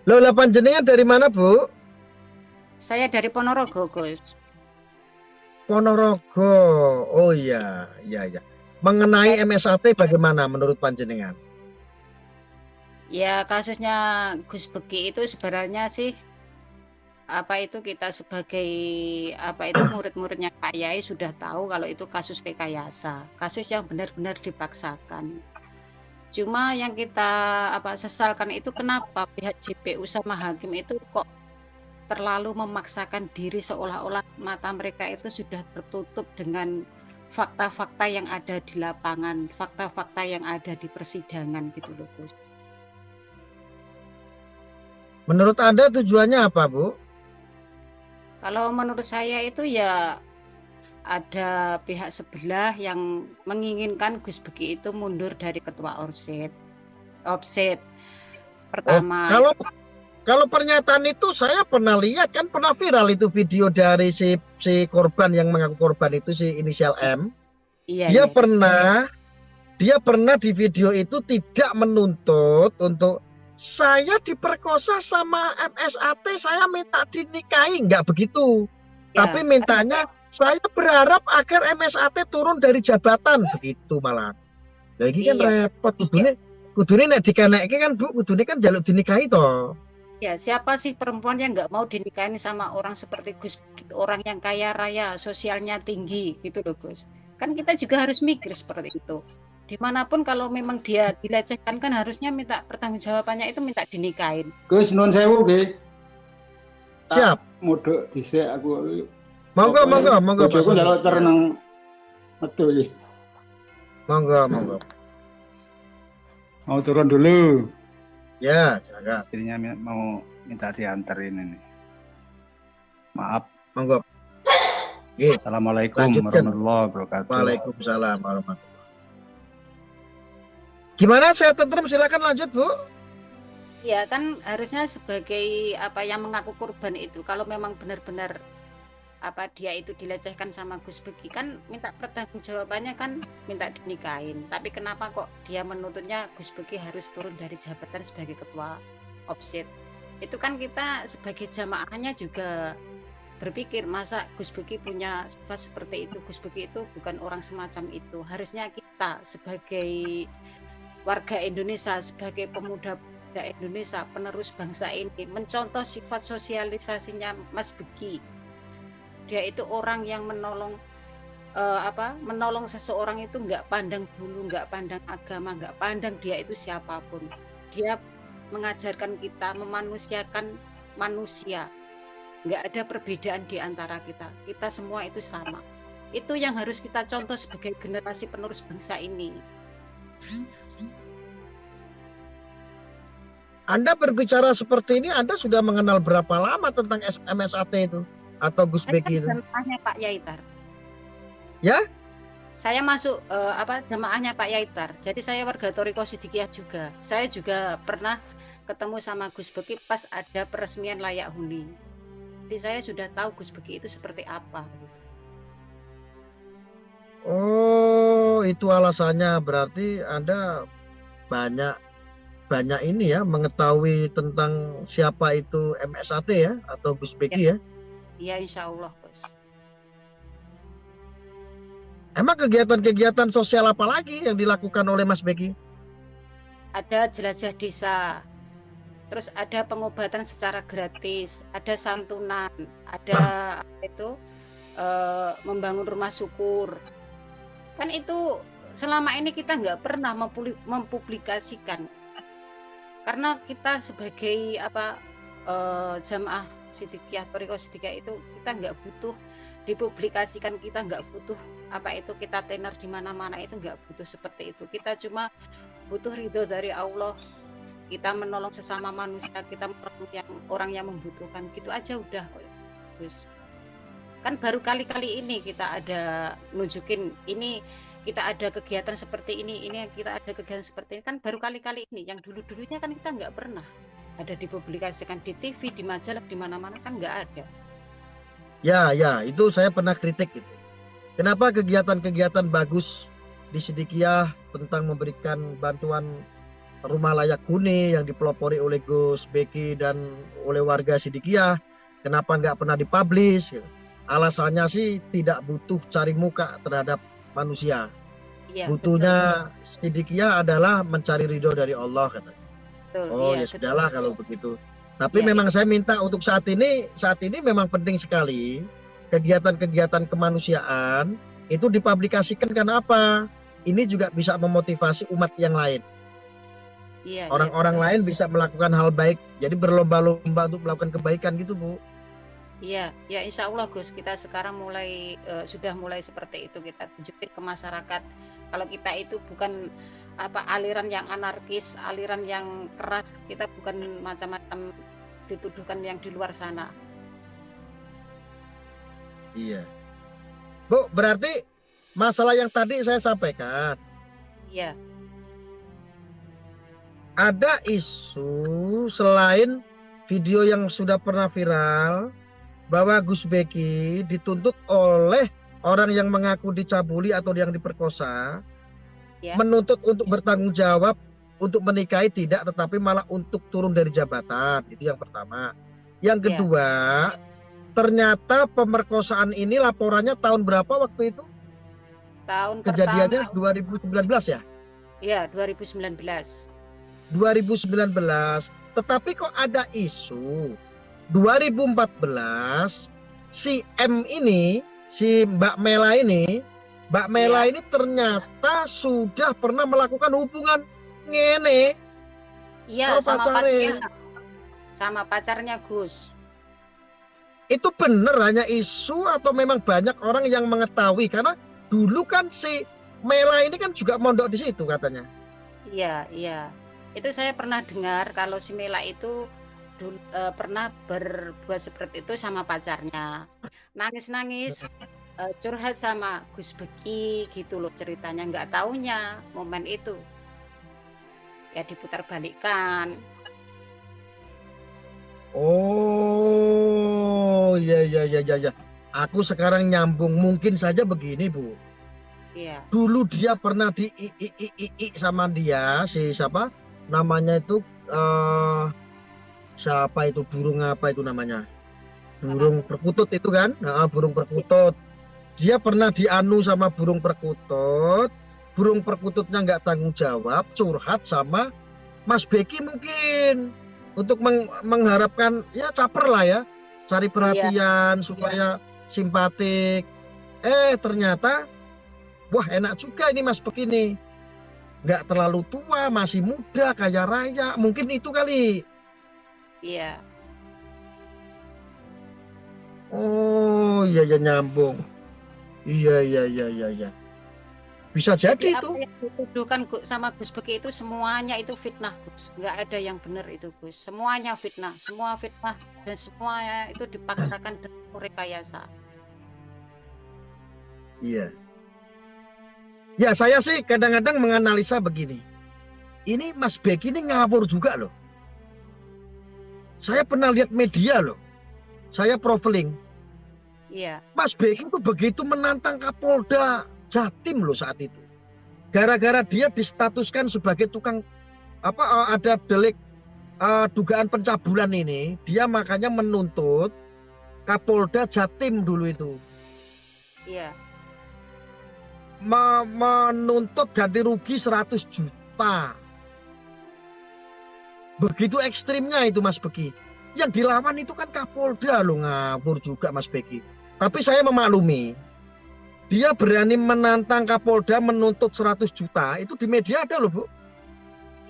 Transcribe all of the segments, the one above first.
Loh, lah panjenengan dari mana, Bu? Saya dari Ponorogo, Gus. Ponorogo. Oh iya, iya, iya. Mengenai Saya MSAT bagaimana menurut panjenengan? ya kasusnya Gus Beki itu sebenarnya sih apa itu kita sebagai apa itu murid-muridnya Pak Yai sudah tahu kalau itu kasus rekayasa, kasus yang benar-benar dipaksakan. Cuma yang kita apa sesalkan itu kenapa pihak JPU sama hakim itu kok terlalu memaksakan diri seolah-olah mata mereka itu sudah tertutup dengan fakta-fakta yang ada di lapangan, fakta-fakta yang ada di persidangan gitu loh, Gus. Menurut Anda tujuannya apa, Bu? Kalau menurut saya itu ya ada pihak sebelah yang menginginkan Gus Beki itu mundur dari ketua ORSIT. Offset Oh, pertama kalau pernyataan itu saya pernah lihat, kan pernah viral itu video dari si korban yang mengaku korban itu, si inisial M. iya Dia iya pernah dia pernah di video itu tidak menuntut untuk saya diperkosa sama MSAT, saya minta dinikahi, nggak begitu. Tapi ya mintanya saya berharap agar MSAT turun dari jabatan, begitu malah. Nah, ini kan iya repot, kudune nek dikenekke kan, Bu, kudune kan jaluk dinikahi toh. ya siapa sih perempuan yang nggak mau dinikahin sama orang seperti Gus Beki, orang yang kaya raya sosialnya tinggi gitu loh Gus, kan kita juga harus mikir seperti itu dimanapun kalau memang dia dilecehkan kan harusnya minta pertanggungjawabannya itu minta dinikahin. Gus nun sewu nggih. Tak Siap. modok dhisik aku. Monggo, monggo, monggo Pak Bojoku Soni. njaluk Ya. nang metu iki. Monggo, monggo. Mau turun dulu. Ya, silakan. Istrinya mau minta dianterin ini. Maaf. Monggo. Oke, Assalamualaikum lanjutkan. warahmatullahi wabarakatuh. Waalaikumsalam warahmatullahi. Gimana, saya tentrem, silakan lanjut, Bu. Ya kan harusnya sebagai apa yang mengaku korban itu kalau memang benar-benar apa dia itu dilecehkan sama Gus Beki kan minta pertanggungjawabannya kan minta dinikahin. Tapi kenapa kok dia menuntutnya Gus Beki harus turun dari jabatan sebagai ketua OPSIT? Itu kan kita sebagai jamaahnya juga berpikir masa Gus Beki punya sifat seperti itu. Gus Beki itu bukan orang semacam itu. Harusnya kita sebagai warga Indonesia, sebagai pemuda Indonesia, penerus bangsa ini mencontoh sifat sosialisasinya Mas Beki. Dia itu orang yang menolong menolong seseorang itu nggak pandang bulu, nggak pandang agama, nggak pandang dia itu siapapun. Dia mengajarkan kita memanusiakan manusia. Nggak ada perbedaan di antara kita. Kita semua itu sama. Itu yang harus kita contoh sebagai generasi penerus bangsa ini. Anda berbicara seperti ini, Anda sudah mengenal berapa lama tentang MSAT itu atau Gus Saya Beki itu? jamaahnya Pak Yaitar. Ya? Saya masuk jamaahnya Pak Yaitar. Jadi saya warga Thoriko Sidikiyah juga. Saya juga pernah ketemu sama Gus Beki pas ada peresmian layak huni. Jadi saya sudah tahu Gus Beki itu seperti apa. Oh, itu alasannya, berarti Anda banyak ini ya, mengetahui tentang siapa itu MSAT ya, atau Gus Beki ya? Iya, insya Allah, Gus. Emang kegiatan-kegiatan sosial apa lagi yang dilakukan oleh Mas Beki? Ada jelajah desa, terus ada pengobatan secara gratis, ada santunan, ada membangun rumah syukur. Kan itu selama ini kita nggak pernah mempublikasikan. Karena kita sebagai jamaah Sidikiyah, Thoriko Sidikiyah itu kita nggak butuh dipublikasikan, kita nggak butuh kita tenar di mana-mana, itu nggak butuh seperti itu. Kita cuma butuh ridho dari Allah, kita menolong sesama manusia, kita menolong orang yang membutuhkan, gitu aja udah, Gus. Kan baru kali-kali ini kita ada nunjukin ini, kita ada kegiatan seperti ini kita ada kegiatan seperti ini, kan baru kali-kali ini. Yang dulu-dulunya kan kita nggak pernah ada dipublikasikan di TV, di majalah, di mana-mana kan nggak ada. Ya, itu saya pernah kritik gitu. Kenapa kegiatan-kegiatan bagus di Sidikiyah tentang memberikan bantuan rumah layak huni yang dipelopori oleh Gus Beki dan oleh warga Sidikiyah, kenapa nggak pernah dipublish? Alasannya sih tidak butuh cari muka terhadap manusia. Iya, Butuhnya Sidikiyah adalah mencari ridho dari Allah, katanya. betul. Oh Iya, ya sudahlah kalau begitu. Tapi Iya, memang itu saya minta untuk saat ini memang penting sekali kegiatan-kegiatan kemanusiaan itu dipublikasikan, karena apa? Ini juga bisa memotivasi umat yang lain. iya, Orang-orang betul. lain bisa melakukan hal baik, jadi berlomba-lomba untuk melakukan kebaikan gitu, Bu. Iya, ya insya Allah Gus, kita sekarang sudah mulai seperti itu, kita tunjukin ke masyarakat kalau kita itu bukan aliran yang anarkis, aliran yang keras, kita bukan macam-macam dituduhkan yang di luar sana. Iya. Bu, berarti masalah yang tadi saya sampaikan, Iya, ada isu selain video yang sudah pernah viral bahwa Gus Beki dituntut oleh orang yang mengaku dicabuli atau yang diperkosa, ya, menuntut untuk bertanggung jawab untuk menikahi tidak, tetapi malah untuk turun dari jabatan. Itu yang pertama. Yang ya. kedua, ternyata pemerkosaan ini laporannya tahun berapa waktu itu? Tahun Kejadiannya pertama, 2019 ya? ya 2019. 2019. Tetapi kok ada isu 2014 si M ini, si Mbak Mela ini Iya, ini ternyata sudah pernah melakukan hubungan ngene iya kalau pacarnya. sama pacarnya Gus. Itu benar hanya isu atau memang banyak orang yang mengetahui? Karena dulu kan si Mela ini kan juga mondok di situ katanya. Iya, iya. Itu saya pernah dengar kalau si Mela itu pernah berbuat seperti itu sama pacarnya. Nangis-nangis, curhat sama Gus Beki gitu loh ceritanya. Nggak taunya momen itu ya diputar balikan. Oh, ya. Aku sekarang nyambung, mungkin saja begini, Bu. Iya, Dulu dia pernah di sama dia, si siapa? Namanya itu siapa itu, burung apa itu namanya? Burung perkutut itu kan? Nah, burung perkutut. Dia pernah dianu sama burung perkutut. Burung perkututnya nggak tanggung jawab, curhat sama Mas Beki mungkin untuk mengharapkan ya caper lah ya, cari iya, perhatian supaya simpatik. Ternyata wah enak juga ini Mas Beki ini, nggak terlalu tua, masih muda, kaya raya, mungkin itu kali. iya. Oh iya ya, nyambung. Iya. Bisa Jadi jadi apa itu. yang dituduhkan sama Gus Beki itu semuanya itu fitnah Gus. Nggak ada yang benar itu Gus. Semuanya fitnah, semua fitnah dan semuanya itu dipaksakan dan rekayasa. Iya. Ya saya sih kadang-kadang menganalisa begini. Ini Mas Beki ini ngawur juga loh. Saya pernah lihat media loh. Saya profiling. Iya, Mas Beki itu begitu menantang Kapolda Jatim loh saat itu. Gara-gara dia distatuskan sebagai tukang ada delik dugaan pencabulan ini, dia makanya menuntut Kapolda Jatim dulu itu. iya, Menuntut ganti rugi 100 juta. Begitu ekstrimnya itu Mas Beki. Yang dilawan itu kan Kapolda loh, ngawur juga Mas Beki. Tapi saya memaklumi. Dia berani menantang Kapolda menuntut 100 juta, itu di media ada loh Bu.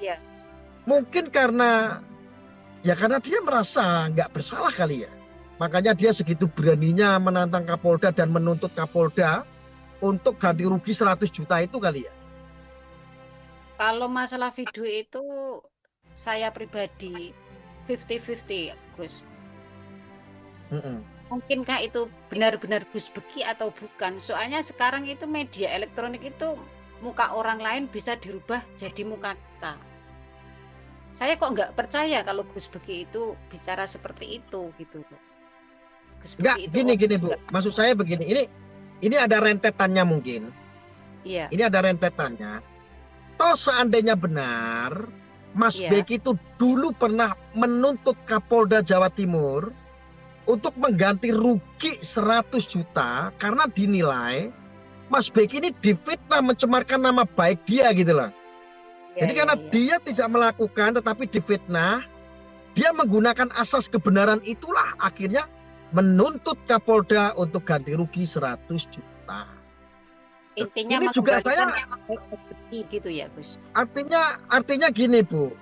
iya, Mungkin karena dia merasa nggak bersalah kali ya. Makanya dia segitu beraninya menantang Kapolda dan menuntut Kapolda untuk ganti rugi 100 juta itu kali ya. Kalau masalah video itu saya pribadi 50-50 Gus. Mungkinkah itu benar-benar Gus Beki atau bukan? Soalnya sekarang itu media elektronik itu muka orang lain bisa dirubah jadi muka kita. Saya kok nggak percaya kalau Gus Beki itu bicara seperti itu gitu. Gus Enggak, Beki itu gini Bu. Maksud saya begini, ini ada rentetannya mungkin. Iya, Ini ada rentetannya. Toh seandainya benar Mas Iya. Beki itu dulu pernah menuntut Kapolda Jawa Timur untuk mengganti rugi 100 juta karena dinilai Mas Beki ini difitnah mencemarkan nama baik dia gitu loh. Iya, Jadi iya, karena iya. dia tidak melakukan tetapi difitnah, dia menggunakan asas kebenaran itulah akhirnya menuntut Kapolda untuk ganti rugi 100 juta. Intinya Ini juga mengembalikan saya nama baik Mas Beki gitu ya, Gus. artinya gini Bu,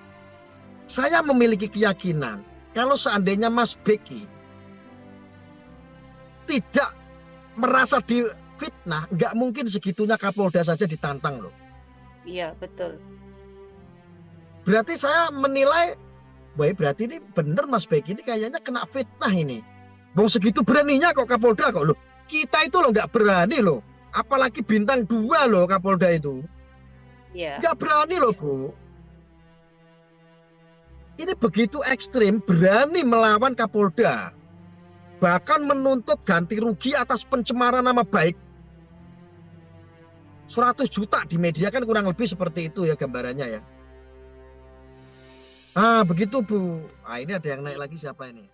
saya memiliki keyakinan kalau seandainya Mas Beki tidak merasa difitnah, nggak mungkin segitunya Kapolda saja ditantang loh. Iya, betul. Berarti saya menilai, wah berarti ini bener Mas Beki ini kayaknya kena fitnah ini. Bang segitu beraninya kok Kapolda kok loh. Kita itu loh nggak berani loh. Apalagi bintang 2 loh Kapolda itu. Iya. Nggak berani loh Bu. Ini begitu ekstrim, berani melawan Kapolda. Bahkan menuntut ganti rugi atas pencemaran nama baik. 100 juta di media kan kurang lebih seperti itu ya gambarannya ya. Ah begitu Bu. Ah ini ada yang naik lagi siapa ini?